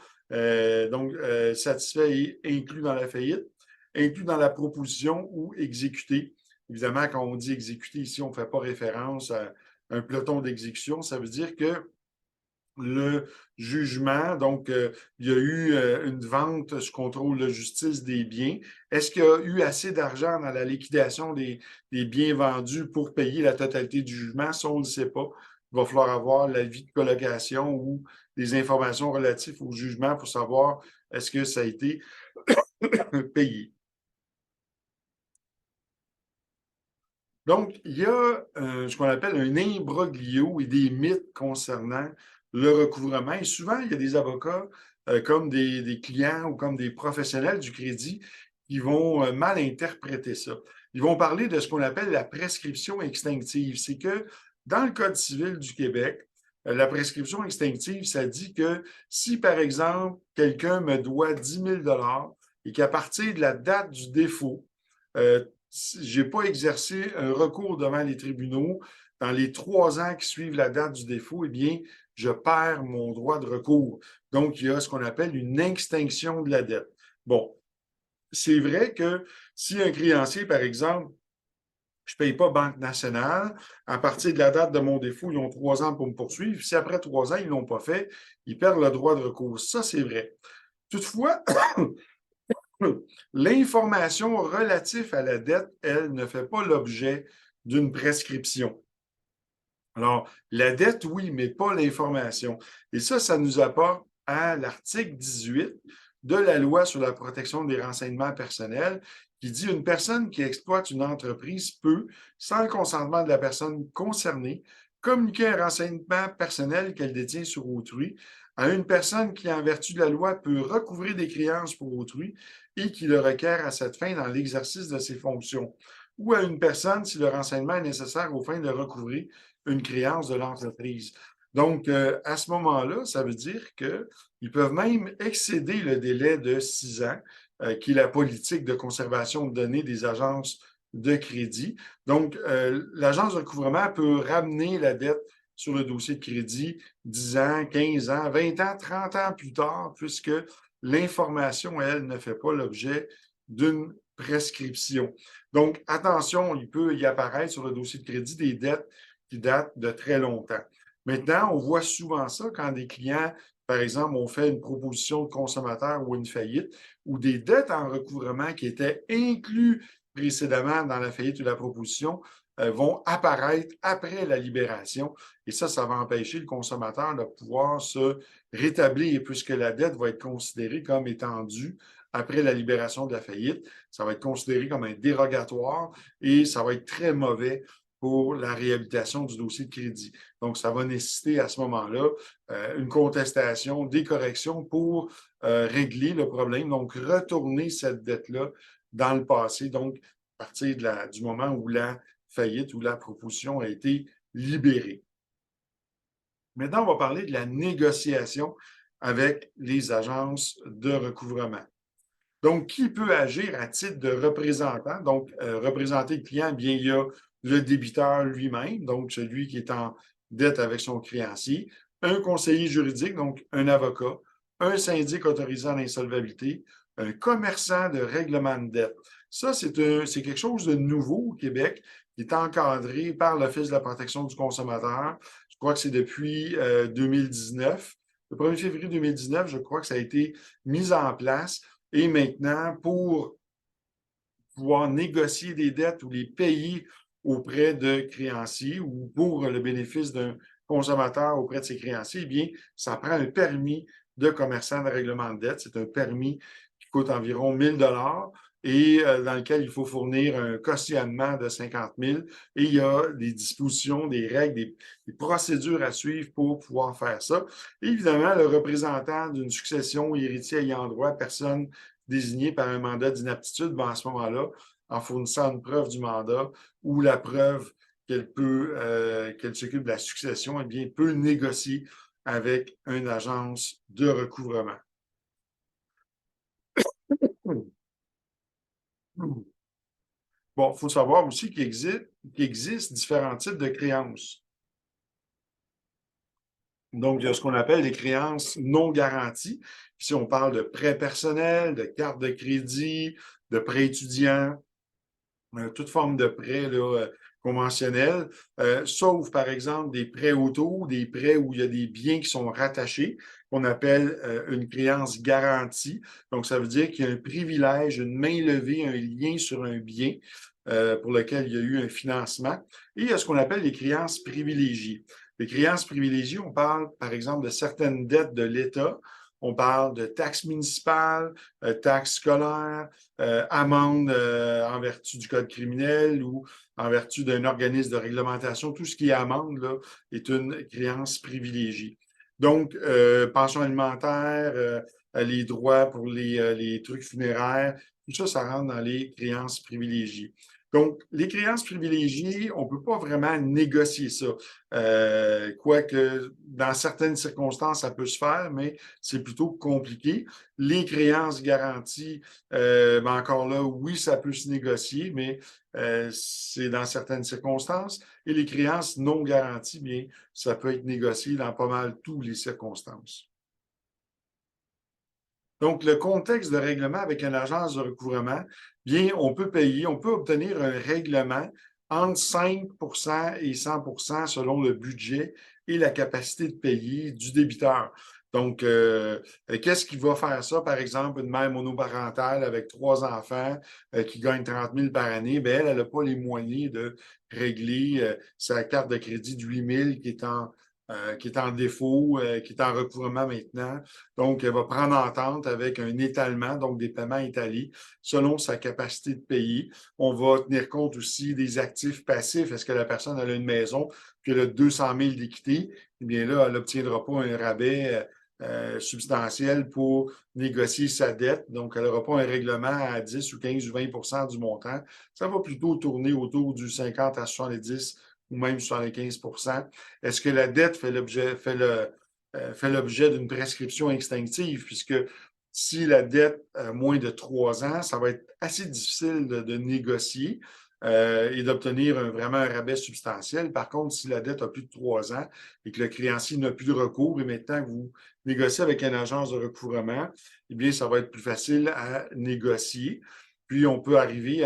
Donc, satisfait et inclus dans la faillite, inclus dans la proposition ou exécuté. Évidemment, quand on dit exécuté ici, on ne fait pas référence à un peloton d'exécution. Ça veut dire que le jugement, donc il y a eu une vente sous contrôle de justice des biens. Est-ce qu'il y a eu assez d'argent dans la liquidation des biens vendus pour payer la totalité du jugement? Ça, on ne le sait pas. Il va falloir avoir l'avis de colocation ou des informations relatives au jugement pour savoir est-ce que ça a été payé. Donc, il y a ce qu'on appelle un imbroglio et des mythes concernant le recouvrement. Et souvent, il y a des avocats comme des clients ou comme des professionnels du crédit qui vont mal interpréter ça. Ils vont parler de ce qu'on appelle la prescription extinctive. C'est que dans le Code civil du Québec, la prescription extinctive, ça dit que si, par exemple, quelqu'un me doit 10 000 et qu'à partir de la date du défaut, je n'ai pas exercé un recours devant les tribunaux dans les 3 ans qui suivent la date du défaut, eh bien, je perds mon droit de recours. Donc, il y a ce qu'on appelle une extinction de la dette. Bon, c'est vrai que si un créancier, par exemple, je ne paye pas Banque nationale, à partir de la date de mon défaut, ils ont 3 ans pour me poursuivre. Si après 3 ans, ils ne l'ont pas fait, ils perdent le droit de recours. Ça, c'est vrai. Toutefois, L'information relative à la dette, elle, ne fait pas l'objet d'une prescription. Alors, la dette, oui, mais pas l'information. Et ça nous apporte à l'article 18 de la loi sur la protection des renseignements personnels qui dit une personne qui exploite une entreprise peut, sans le consentement de la personne concernée, communiquer un renseignement personnel qu'elle détient sur autrui à une personne qui, en vertu de la loi, peut recouvrer des créances pour autrui et qui le requiert à cette fin dans l'exercice de ses fonctions, ou à une personne si le renseignement est nécessaire aux fins de recouvrer une créance de l'entreprise. Donc, à ce moment-là, ça veut dire qu'ils peuvent même excéder le délai de 6 ans, qui est la politique de conservation de données des agences de crédit. Donc, l'agence de recouvrement peut ramener la dette sur le dossier de crédit 10 ans, 15 ans, 20 ans, 30 ans plus tard, puisque l'information, elle, ne fait pas l'objet d'une prescription. Donc, attention, il peut y apparaître sur le dossier de crédit des dettes qui datent de très longtemps. Maintenant, on voit souvent ça quand des clients, par exemple, ont fait une proposition de consommateur ou une faillite, ou des dettes en recouvrement qui étaient inclus précédemment dans la faillite ou la proposition vont apparaître après la libération. Et ça va empêcher le consommateur de pouvoir se rétablir puisque la dette va être considérée comme étant due après la libération de la faillite. Ça va être considéré comme un dérogatoire et ça va être très mauvais pour la réhabilitation du dossier de crédit. Donc, ça va nécessiter à ce moment-là une contestation, des corrections pour régler le problème, donc retourner cette dette-là dans le passé, donc à partir du moment où la faillite ou la proposition a été libérée. Maintenant, on va parler de la négociation avec les agences de recouvrement. Donc, qui peut agir à titre de représentant? Donc, représenter le client, bien, il y a le débiteur lui-même, donc celui qui est en dette avec son créancier, un conseiller juridique, donc un avocat, un syndic autorisé en insolvabilité, un commerçant de règlement de dette. Ça, c'est quelque chose de nouveau au Québec qui est encadré par l'Office de la protection du consommateur. Je crois que c'est depuis 2019. Le 1er février 2019, je crois que ça a été mis en place. Et maintenant, pour pouvoir négocier des dettes ou les payer auprès de créanciers ou pour le bénéfice d'un consommateur auprès de ses créanciers, eh bien, ça prend un permis de commerçant de règlement de dette. C'est un permis qui coûte environ 1 000 et dans lequel il faut fournir un cautionnement de 50 000. Et il y a des dispositions, des règles, des procédures à suivre pour pouvoir faire ça. Et évidemment, le représentant d'une succession, héritier ayant droit, personne désignée par un mandat d'inaptitude, ben à ce moment-là, en fournissant une preuve du mandat ou la preuve qu'elle s'occupe de la succession, eh bien, peut négocier avec une agence de recouvrement. Bon, il faut savoir aussi qu'il existe différents types de créances. Donc, il y a ce qu'on appelle les créances non garanties. Ici, on parle de prêts personnels, de cartes de crédit, de prêts étudiants, toute forme de prêt là, conventionnel, sauf par exemple des prêts auto, des prêts où il y a des biens qui sont rattachés, qu'on appelle une créance garantie. Donc, ça veut dire qu'il y a un privilège, une main levée, un lien sur un bien pour lequel il y a eu un financement. Et il y a ce qu'on appelle les créances privilégiées. Les créances privilégiées, on parle par exemple de certaines dettes de l'État. On parle de taxes municipales, taxes scolaires, amendes en vertu du code criminel ou en vertu d'un organisme de réglementation. Tout ce qui est amende là, est une créance privilégiée. Donc, pension alimentaire, les droits pour les trucs funéraires, tout ça, ça rentre dans les créances privilégiées. Donc, les créances privilégiées, on ne peut pas vraiment négocier ça. Quoique, dans certaines circonstances, ça peut se faire, mais c'est plutôt compliqué. Les créances garanties, ben encore là, oui, ça peut se négocier, mais c'est dans certaines circonstances. Et les créances non garanties, bien, ça peut être négocié dans pas mal toutes les circonstances. Donc, le contexte de règlement avec une agence de recouvrement, bien, on peut obtenir un règlement entre 5 et 100 selon le budget et la capacité de payer du débiteur. Donc, qu'est-ce qui va faire ça? Par exemple, une mère monoparentale avec 3 enfants qui gagne 30 000 par année, bien, elle n'a pas les moyens de régler sa carte de crédit de 8 000 qui est en défaut, qui est en recouvrement maintenant. Donc, elle va prendre entente avec un étalement, donc des paiements étalés selon sa capacité de payer. On va tenir compte aussi des actifs passifs. Est-ce que la personne a une maison puis elle a 200 000 d'équité? Eh bien là, elle n'obtiendra pas un rabais substantielle pour négocier sa dette. Donc, elle n'aura pas un règlement à 10 ou 15 ou 20 du montant. Ça va plutôt tourner autour du 50 à 70 ou même 75. Est-ce que la dette fait l'objet d'une prescription extinctive? Puisque si la dette a moins de 3 ans, ça va être assez difficile de négocier et d'obtenir vraiment un rabais substantiel. Par contre, si la dette a plus de 3 ans et que le créancier n'a plus de recours et maintenant que vous négociez avec une agence de recouvrement, eh bien, ça va être plus facile à négocier. Puis, on peut arriver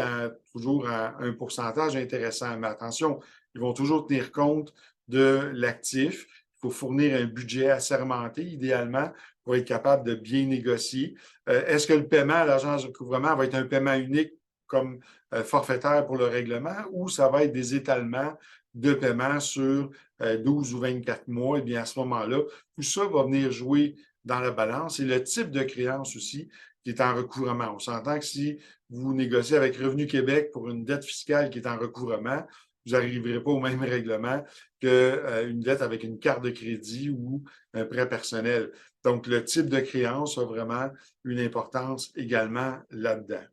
toujours à un pourcentage intéressant. Mais attention, ils vont toujours tenir compte de l'actif. Il faut fournir un budget assermenté, idéalement, pour être capable de bien négocier. Est-ce que le paiement à l'agence de recouvrement va être un paiement unique comme forfaitaire pour le règlement ou ça va être des étalements de paiement sur 12 ou 24 mois? Eh bien, à ce moment-là, tout ça va venir jouer dans la balance et le type de créance aussi qui est en recouvrement. On s'entend que si vous négociez avec Revenu Québec pour une dette fiscale qui est en recouvrement, vous n'arriverez pas au même règlement qu'une dette avec une carte de crédit ou un prêt personnel. Donc, le type de créance a vraiment une importance également là-dedans.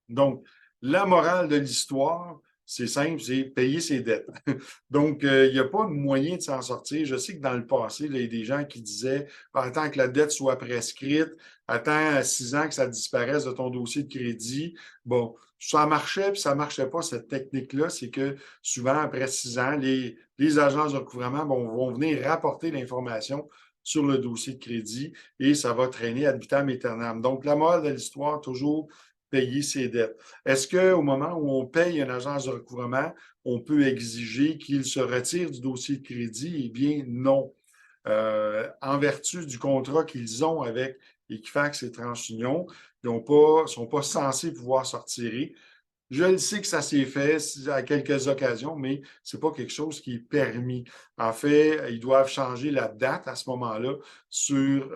Donc, la morale de l'histoire, c'est simple, c'est payer ses dettes. Donc, il n'y a pas de moyen de s'en sortir. Je sais que dans le passé, il y a des gens qui disaient attends que la dette soit prescrite, attends 6 ans que ça disparaisse de ton dossier de crédit. Bon, ça marchait, puis ça ne marchait pas, cette technique-là. C'est que souvent, après 6 ans, les agences de recouvrement vont venir rapporter l'information sur le dossier de crédit et ça va traîner ad vitam aeternam. Donc, la morale de l'histoire, toujours payer ses dettes. Est-ce qu'au moment où on paye une agence de recouvrement, on peut exiger qu'il se retire du dossier de crédit? Eh bien, non. En vertu du contrat qu'ils ont avec Equifax et TransUnion, ils ne sont pas censés pouvoir sortir. Je le sais que ça s'est fait à quelques occasions, mais ce n'est pas quelque chose qui est permis. En fait, ils doivent changer la date à ce moment-là sur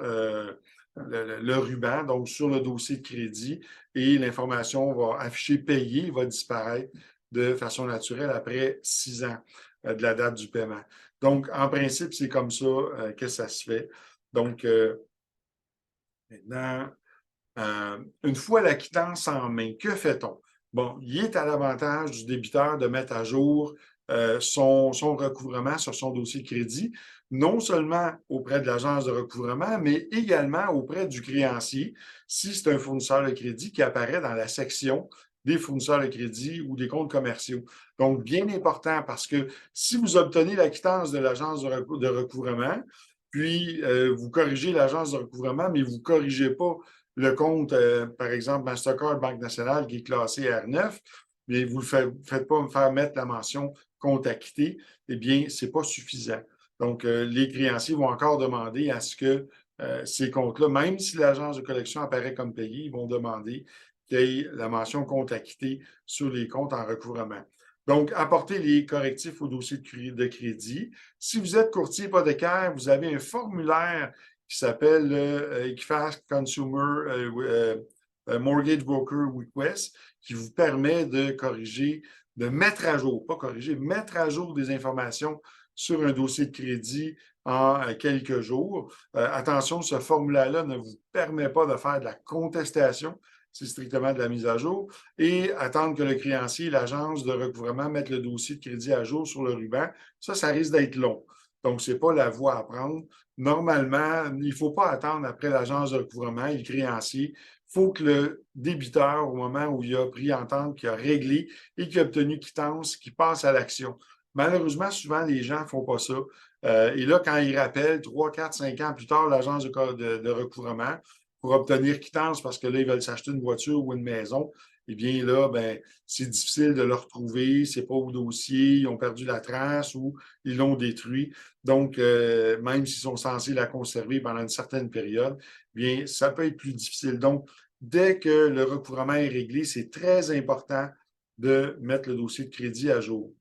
le ruban, donc sur le dossier de crédit, et l'information va afficher payé, va disparaître de façon naturelle après 6 ans de la date du paiement. Donc, en principe, c'est comme ça que ça se fait. Donc, maintenant, une fois la quittance en main, que fait-on? Bon, il est à l'avantage du débiteur de mettre à jour son recouvrement sur son dossier de crédit, non seulement auprès de l'agence de recouvrement, mais également auprès du créancier, si c'est un fournisseur de crédit qui apparaît dans la section des fournisseurs de crédit ou des comptes commerciaux. Donc, bien important parce que si vous obtenez la quittance de l'agence de recouvrement, puis vous corrigez l'agence de recouvrement, mais vous ne corrigez pas le compte, par exemple, Mastercard Banque Nationale qui est classé R9, mais vous ne faites pas me faire mettre la mention compte acquitté, eh bien, ce n'est pas suffisant. Donc, les créanciers vont encore demander à ce que ces comptes-là, même si l'agence de collection apparaît comme payé, ils vont demander qu'il y ait la mention compte acquitté sur les comptes en recouvrement. Donc, apportez les correctifs au dossier de crédit. Si vous êtes courtier hypothécaire, vous avez un formulaire qui s'appelle Equifax Consumer Mortgage Broker Request, qui vous permet de corriger, de mettre à jour, pas corriger, mettre à jour des informations sur un dossier de crédit en quelques jours. Attention, ce formulaire-là ne vous permet pas de faire de la contestation, c'est strictement de la mise à jour, et attendre que le créancier et l'agence de recouvrement mettent le dossier de crédit à jour sur le ruban. Ça risque d'être long. Donc, ce n'est pas la voie à prendre. Normalement, il ne faut pas attendre après l'agence de recouvrement et le créancier. Il faut que le débiteur, au moment où il a pris entente, qu'il a réglé et qu'il a obtenu quittance, qu'il passe à l'action. Malheureusement, souvent, les gens ne font pas ça. Et là, quand ils rappellent 3, 4, 5 ans plus tard l'agence de recouvrement pour obtenir quittance parce que là, ils veulent s'acheter une voiture ou une maison, eh bien là, ben, c'est difficile de le retrouver, c'est pas au dossier, ils ont perdu la trace ou ils l'ont détruit. Donc, même s'ils sont censés la conserver pendant une certaine période, eh bien, ça peut être plus difficile. Donc, dès que le recouvrement est réglé, c'est très important de mettre le dossier de crédit à jour.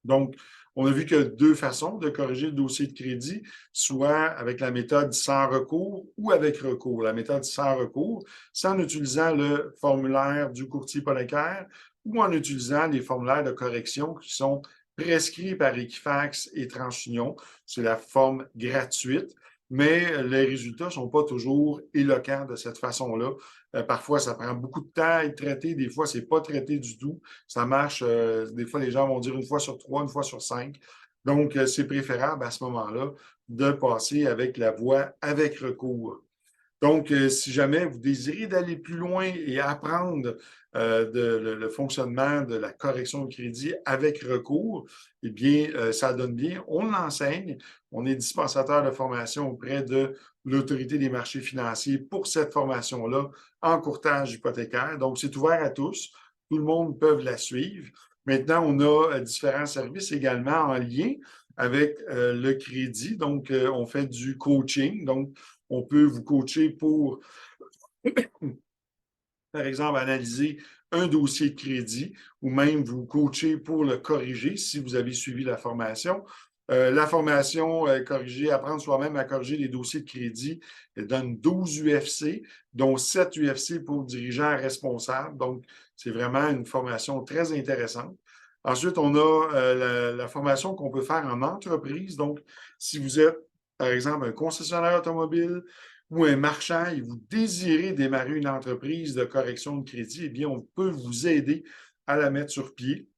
Donc, on a vu qu'il y a deux façons de corriger le dossier de crédit, soit avec la méthode sans recours ou avec recours. La méthode sans recours, c'est en utilisant le formulaire du courtier hypothécaire ou en utilisant les formulaires de correction qui sont prescrits par Equifax et TransUnion. C'est la forme gratuite, mais les résultats ne sont pas toujours éloquents de cette façon-là. Parfois, ça prend beaucoup de temps à être traité. Des fois, ce n'est pas traité du tout. Ça marche. Des fois, les gens vont dire une fois sur 3, une fois sur 5. Donc, c'est préférable à ce moment-là de passer avec la voie avec recours. Donc, si jamais vous désirez d'aller plus loin et apprendre le fonctionnement de la correction de crédit avec recours, eh bien, ça donne bien. On l'enseigne. On est dispensateur de formation auprès de l'Autorité des marchés financiers pour cette formation-là en courtage hypothécaire. Donc, c'est ouvert à tous. Tout le monde peut la suivre. Maintenant, on a différents services également en lien avec le crédit. Donc, on fait du coaching. Donc, on peut vous coacher pour, par exemple, analyser un dossier de crédit ou même vous coacher pour le corriger si vous avez suivi la formation. La formation corriger, apprendre soi-même à corriger les dossiers de crédit, elle donne 12 UFC, dont 7 UFC pour dirigeants responsables. Donc, c'est vraiment une formation très intéressante. Ensuite, on a la formation qu'on peut faire en entreprise. Donc, si vous êtes, par exemple, un concessionnaire automobile, ou un marchand et vous désirez démarrer une entreprise de correction de crédit, eh bien, on peut vous aider à la mettre sur pied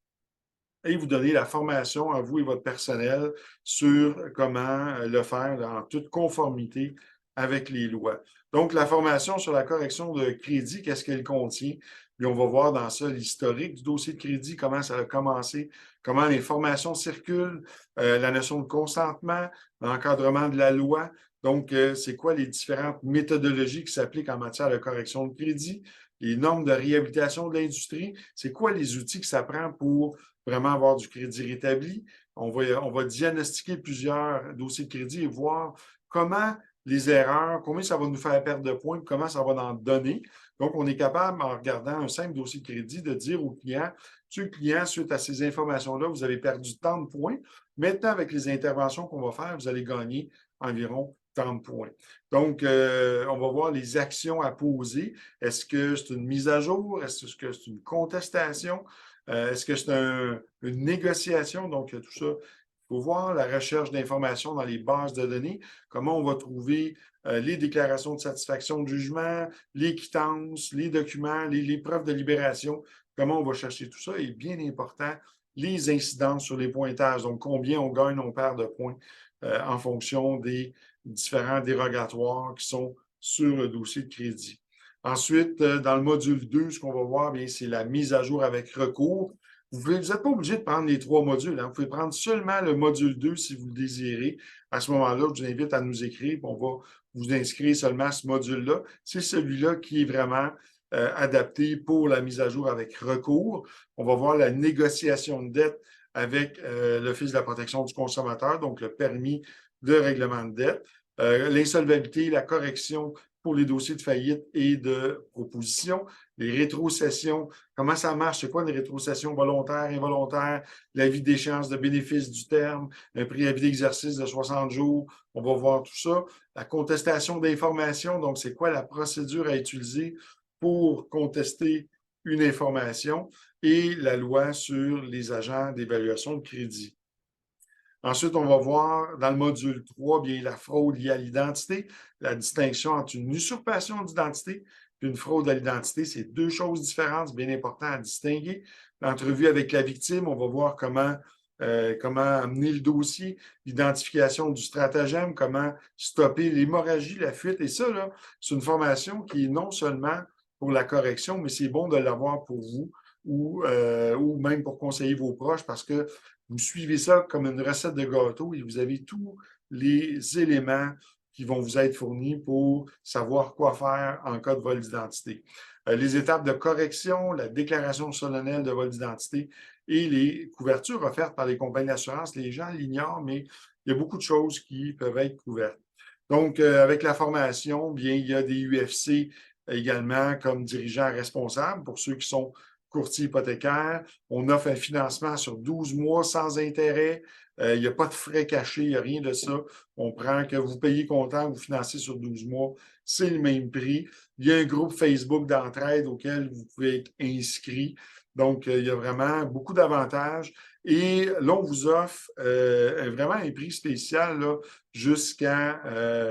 et vous donner la formation à vous et votre personnel sur comment le faire en toute conformité avec les lois. Donc, la formation sur la correction de crédit, qu'est-ce qu'elle contient? Puis on va voir dans ça l'historique du dossier de crédit, comment ça a commencé, comment l'information circule, la notion de consentement, l'encadrement de la loi. Donc, c'est quoi les différentes méthodologies qui s'appliquent en matière de correction de crédit, les normes de réhabilitation de l'industrie, c'est quoi les outils que ça prend pour vraiment avoir du crédit rétabli. On va diagnostiquer plusieurs dossiers de crédit et voir comment les erreurs, combien ça va nous faire perdre de points, comment ça va en donner. Donc, on est capable, en regardant un simple dossier de crédit, de dire au client, monsieur le client, suite à ces informations-là, vous avez perdu tant de points. Maintenant, avec les interventions qu'on va faire, vous allez gagner environ tant de points. Donc, on va voir les actions à poser. Est-ce que c'est une mise à jour? Est-ce que c'est une contestation? Est-ce que c'est une négociation? Donc, tout ça. Il faut voir la recherche d'informations dans les bases de données, comment on va trouver les déclarations de satisfaction de jugement, les quittances, les documents, les preuves de libération, comment on va chercher tout ça. Et bien important, les incidences sur les pointages, donc combien on gagne, on perd de points en fonction des différents dérogatoires qui sont sur le dossier de crédit. Ensuite, dans le module 2, ce qu'on va voir, c'est la mise à jour avec recours. Vous n'êtes pas obligé de prendre les 3 modules. Vous pouvez prendre seulement le module 2 si vous le désirez. À ce moment-là, je vous invite à nous écrire. On va vous inscrire seulement à ce module-là. C'est celui-là qui est vraiment adapté pour la mise à jour avec recours. On va voir la négociation de dette avec l'Office de la protection du consommateur, donc le permis de règlement de dette. L'insolvabilité, la correction pour les dossiers de faillite et de proposition, les rétrocessions, comment ça marche, c'est quoi une rétrocession volontaire, involontaire, l'avis d'échéance de bénéfice du terme, un préavis d'exercice de 60 jours, on va voir tout ça. La contestation d'informations, donc c'est quoi la procédure à utiliser pour contester une information et la loi sur les agents d'évaluation de crédit. Ensuite, on va voir dans le module 3, bien, la fraude liée à l'identité, la distinction entre une usurpation d'identité et une fraude à l'identité. C'est deux choses différentes, c'est bien important à distinguer. L'entrevue avec la victime, on va voir comment amener le dossier, l'identification du stratagème, comment stopper l'hémorragie, la fuite. Et ça, là, c'est une formation qui est non seulement pour la correction, mais c'est bon de l'avoir pour vous ou même pour conseiller vos proches parce que vous suivez ça comme une recette de gâteau et vous avez tous les éléments qui vont vous être fournis pour savoir quoi faire en cas de vol d'identité. les étapes de correction, la déclaration solennelle de vol d'identité et les couvertures offertes par les compagnies d'assurance. Les gens l'ignorent, mais il y a beaucoup de choses qui peuvent être couvertes. Donc, avec la formation, bien, il y a des UFC également comme dirigeants responsables pour ceux qui sont courtiers hypothécaires. On offre un financement sur 12 mois sans intérêt. Il n'y a pas de frais cachés, il n'y a rien de ça. On prend que vous payez comptant, vous financez sur 12 mois, c'est le même prix. Il y a un groupe Facebook d'entraide auquel vous pouvez être inscrit. Donc, il y a vraiment beaucoup d'avantages. Et là, on vous offre vraiment un prix spécial jusqu'à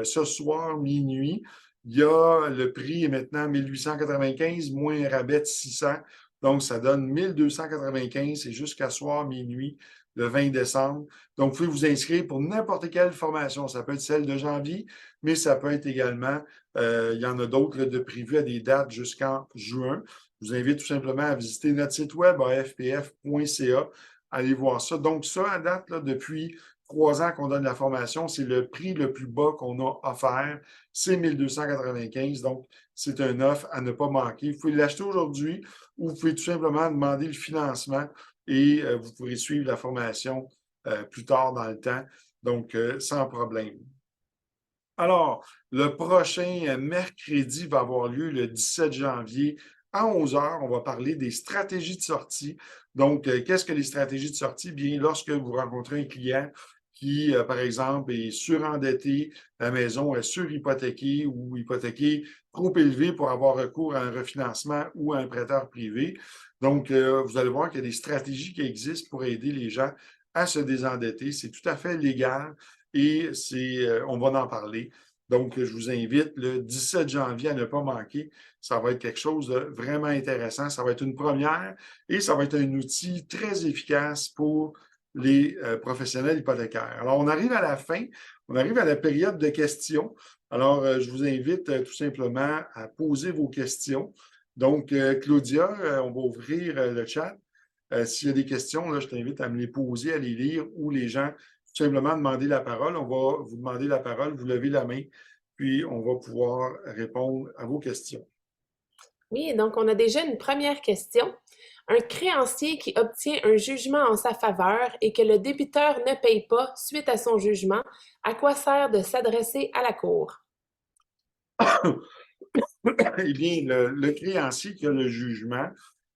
ce soir, minuit. Il y a le prix est maintenant 1895 moins un rabais de 600. Donc, ça donne 1295 et jusqu'à soir, minuit, le 20 décembre. Donc, vous pouvez vous inscrire pour n'importe quelle formation. Ça peut être celle de janvier, mais ça peut être également, il y en a d'autres de prévues à des dates jusqu'en juin. Je vous invite tout simplement à visiter notre site web afpf.ca. Allez voir ça. Donc, ça, à date, là, depuis 3 ans qu'on donne la formation, c'est le prix le plus bas qu'on a offert. C'est 1295. Donc, c'est une offre à ne pas manquer. Vous pouvez l'acheter aujourd'hui ou vous pouvez tout simplement demander le financement et vous pourrez suivre la formation plus tard dans le temps. Donc, sans problème. Alors, le prochain mercredi va avoir lieu le 17 janvier à 11 heures. On va parler des stratégies de sortie. Donc, qu'est-ce que les stratégies de sortie? Bien, lorsque vous rencontrez un client qui, par exemple, est surendetté, la maison est surhypothéquée ou hypothéquée trop élevée pour avoir recours à un refinancement ou à un prêteur privé. Donc, vous allez voir qu'il y a des stratégies qui existent pour aider les gens à se désendetter. C'est tout à fait légal et on va en parler. Donc, je vous invite le 17 janvier à ne pas manquer. Ça va être quelque chose de vraiment intéressant. Ça va être une première et ça va être un outil très efficace pour les professionnels hypothécaires. Alors, on arrive à la fin, on arrive à la période de questions. Alors, je vous invite tout simplement à poser vos questions. Donc, Claudia, on va ouvrir le chat. S'il y a des questions, là, je t'invite à me les poser, à les lire ou les gens tout simplement demander la parole. On va vous demander la parole, vous levez la main, puis on va pouvoir répondre à vos questions. Oui, donc on a déjà une première question. Un créancier qui obtient un jugement en sa faveur et que le débiteur ne paye pas suite à son jugement, à quoi sert de s'adresser à la Cour? Eh bien, le créancier qui a le jugement,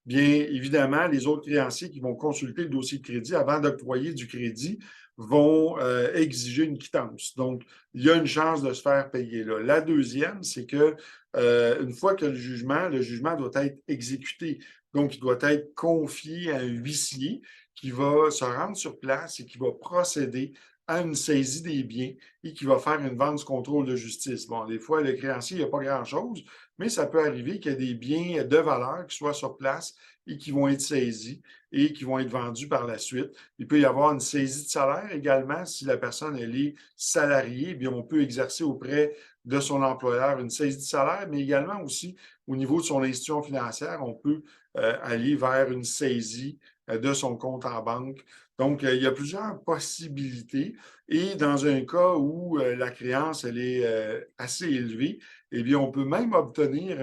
bien évidemment, les autres créanciers qui vont consulter le dossier de crédit avant d'octroyer du crédit vont exiger une quittance. Donc, il y a une chance de se faire payer là. La deuxième, c'est que une fois que le jugement doit être exécuté. Donc, il doit être confié à un huissier qui va se rendre sur place et qui va procéder à une saisie des biens et qui va faire une vente sous contrôle de justice. Bon, des fois, le créancier, il n'y a pas grand-chose, mais ça peut arriver qu'il y ait des biens de valeur qui soient sur place et qui vont être saisis et qui vont être vendus par la suite. Il peut y avoir une saisie de salaire également. Si la personne elle est salariée, bien, on peut exercer auprès de son employeur une saisie de salaire, mais également aussi au niveau de son institution financière, on peut aller vers une saisie de son compte en banque. Donc, il y a plusieurs possibilités. Et dans un cas où la créance elle est assez élevée, eh bien, on peut même obtenir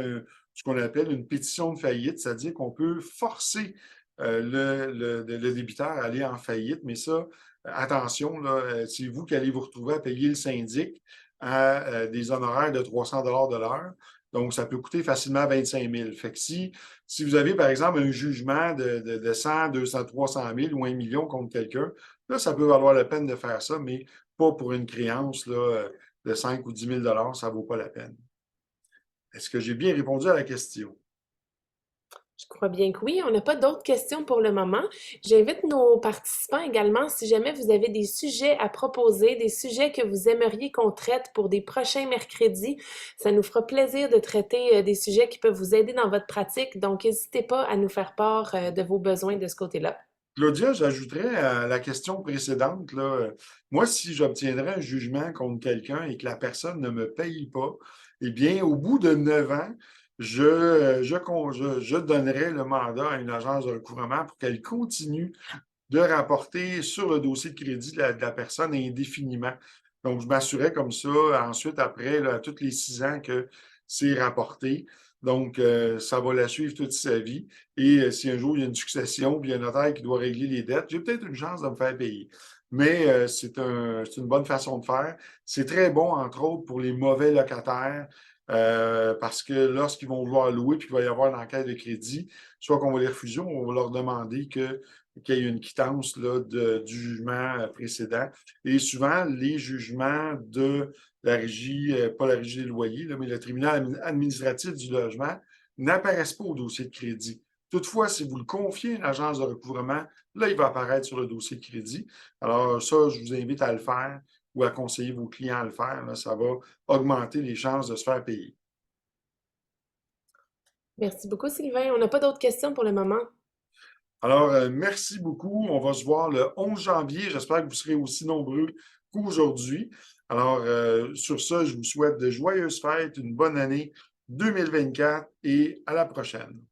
ce qu'on appelle une pétition de faillite, c'est-à-dire qu'on peut forcer le débiteur à aller en faillite. Mais ça, attention, là, c'est vous qui allez vous retrouver à payer le syndic à des honoraires de 300 de l'heure. Donc, ça peut coûter facilement 25 000. Fait que si vous avez, par exemple, un jugement de 100, 200, 300 000 ou 1 million contre quelqu'un, là, ça peut valoir la peine de faire ça, mais pas pour une créance là, de 5 ou 10 000 ça ne vaut pas la peine. Est-ce que j'ai bien répondu à la question? Je crois bien que oui. On n'a pas d'autres questions pour le moment. J'invite nos participants également, si jamais vous avez des sujets à proposer, des sujets que vous aimeriez qu'on traite pour des prochains mercredis, ça nous fera plaisir de traiter des sujets qui peuvent vous aider dans votre pratique. Donc, n'hésitez pas à nous faire part de vos besoins de ce côté-là. Claudia, j'ajouterais à la question précédente, là, moi, si j'obtiendrais un jugement contre quelqu'un et que la personne ne me paye pas, eh bien, au bout de 9 ans, je donnerais le mandat à une agence de recouvrement pour qu'elle continue de rapporter sur le dossier de crédit de la personne indéfiniment. Donc, je m'assurais comme ça, ensuite, après, là, à tous les 6 ans que c'est rapporté. Donc, ça va la suivre toute sa vie. Et si un jour il y a une succession, puis il y a un notaire qui doit régler les dettes, j'ai peut-être une chance de me faire payer. Mais c'est une bonne façon de faire. C'est très bon, entre autres, pour les mauvais locataires, parce que lorsqu'ils vont vouloir louer, puis qu'il va y avoir une enquête de crédit, soit qu'on va les refuser, ou on va leur demander qu'il y ait une quittance là, du jugement précédent. Et souvent, les jugements de la régie, pas la régie des loyers, là, mais le tribunal administratif du logement n'apparaissent pas au dossier de crédit. Toutefois, si vous le confiez à une agence de recouvrement, là, il va apparaître sur le dossier de crédit. Alors, ça, je vous invite à le faire ou à conseiller vos clients à le faire. Là, ça va augmenter les chances de se faire payer. Merci beaucoup, Sylvain. On n'a pas d'autres questions pour le moment. Alors, merci beaucoup. On va se voir le 11 janvier. J'espère que vous serez aussi nombreux qu'aujourd'hui. Alors, sur ça, je vous souhaite de joyeuses fêtes, une bonne année 2024 et à la prochaine.